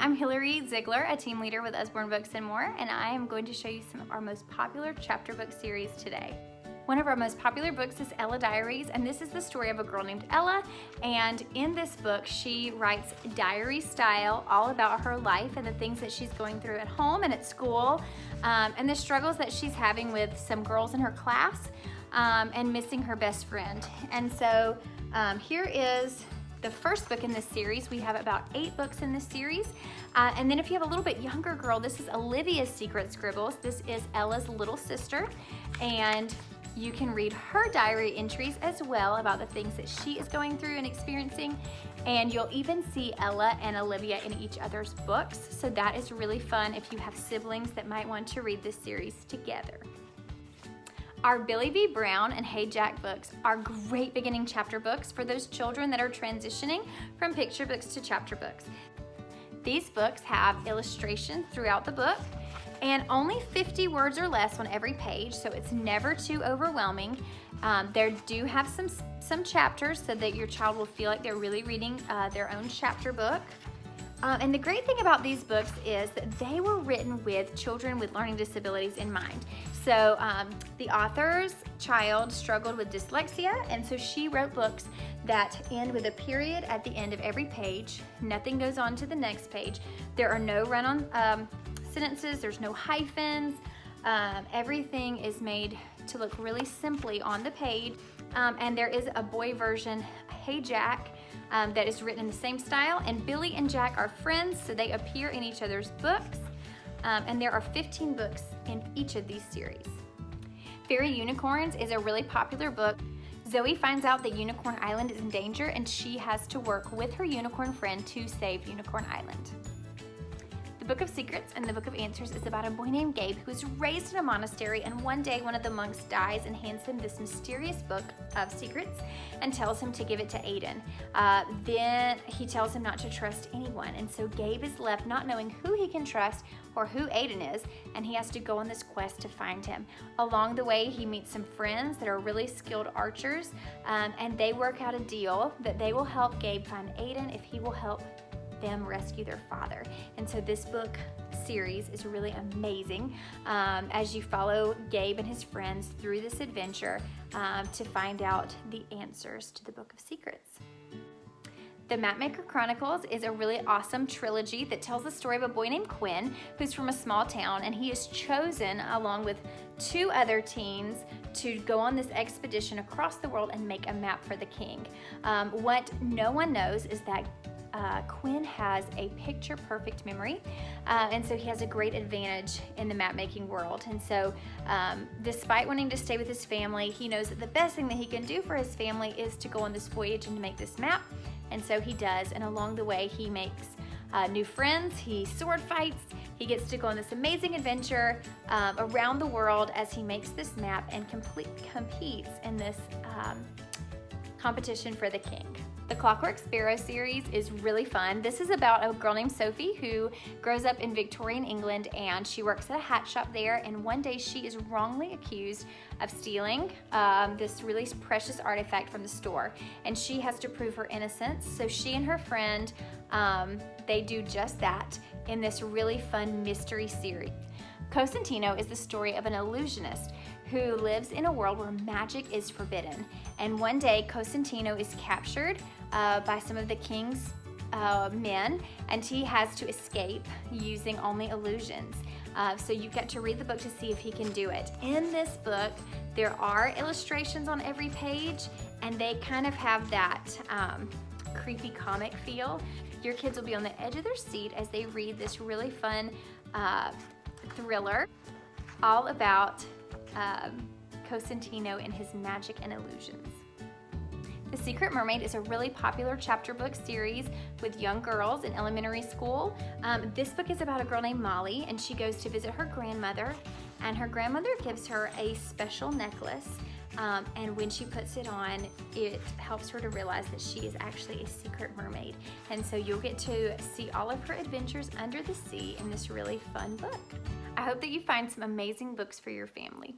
I'm Hillary Ziegler, a team leader with Usborne Books More, and I am going to show you some of our most popular chapter book series today. One of our most popular books is Ella Diaries, and this is the story of a girl named Ella, and in this book she writes diary style all about her life and the things that she's going through at home and at school, and the struggles that she's having with some girls in her class, and missing her best friend. And so here is the first book in this series. We have about 8 books in this series. And then if you have a little bit younger girl, this is Olivia's Secret Scribbles. This is Ella's little sister. And you can read her diary entries as well about the things that she is going through and experiencing. And you'll even see Ella and Olivia in each other's books. So that is really fun if you have siblings that might want to read this series together. Our Billy V. Brown and Hey Jack books are great beginning chapter books for those children that are transitioning from picture books to chapter books. These books have illustrations throughout the book and only 50 words or less on every page, so it's never too overwhelming. There do have some chapters so that your child will feel like they're really reading their own chapter book. And the great thing about these books is that they were written with children with learning disabilities in mind. So the author's child struggled with dyslexia, and so she wrote books that end with a period at the end of every page. Nothing goes on to the next page. There are no run-on sentences, there's no hyphens. Everything is made to look really simply on the page. And there is a boy version, Hey Jack, that is written in the same style, and Billy and Jack are friends, so they appear in each other's books, and there are 15 books in each of these series. Fairy Unicorns is a really popular book. Zoe finds out that Unicorn Island is in danger, and she has to work with her unicorn friend to save Unicorn Island. The Book of Secrets and the Book of Answers is about a boy named Gabe who is raised in a monastery, and one day one of the monks dies and hands him this mysterious book of secrets and tells him to give it to Aiden. Then he tells him not to trust anyone, and so Gabe is left not knowing who he can trust or who Aiden is, and he has to go on this quest to find him. Along the way, he meets some friends that are really skilled archers, and they work out a deal that they will help Gabe find Aiden if he will help them rescue their father. And so this book series is really amazing as you follow Gabe and his friends through this adventure to find out the answers to the Book of Secrets. The Mapmaker Chronicles is a really awesome trilogy that tells the story of a boy named Quinn who's from a small town, and he is chosen along with 2 other teens to go on this expedition across the world and make a map for the king. What no one knows is that Quinn has a picture-perfect memory, and so he has a great advantage in the map-making world. And so despite wanting to stay with his family, he knows that the best thing that he can do for his family is to go on this voyage and to make this map, and so he does. And along the way, he makes new friends, he sword fights, he gets to go on this amazing adventure around the world as he makes this map and competes in this competition for the king. The Clockwork Sparrow series is really fun. This is about a girl named Sophie who grows up in Victorian England, and she works at a hat shop there, and one day she is wrongly accused of stealing this really precious artifact from the store, and she has to prove her innocence. So she and her friend, they do just that in this really fun mystery series. Cosentino is the story of an illusionist who lives in a world where magic is forbidden. And one day, Cosentino is captured by some of the king's men, and he has to escape using only illusions. So you get to read the book to see if he can do it. In this book, there are illustrations on every page, and they kind of have that creepy comic feel. Your kids will be on the edge of their seat as they read this really fun thriller all about Cosentino and his magic and illusions. The Secret Mermaid is a really popular chapter book series with young girls in elementary school. This book is about a girl named Molly, and she goes to visit her grandmother, and her grandmother gives her a special necklace, and when she puts it on, it helps her to realize that she is actually a secret mermaid. And so you'll get to see all of her adventures under the sea in this really fun book. I hope that you find some amazing books for your family.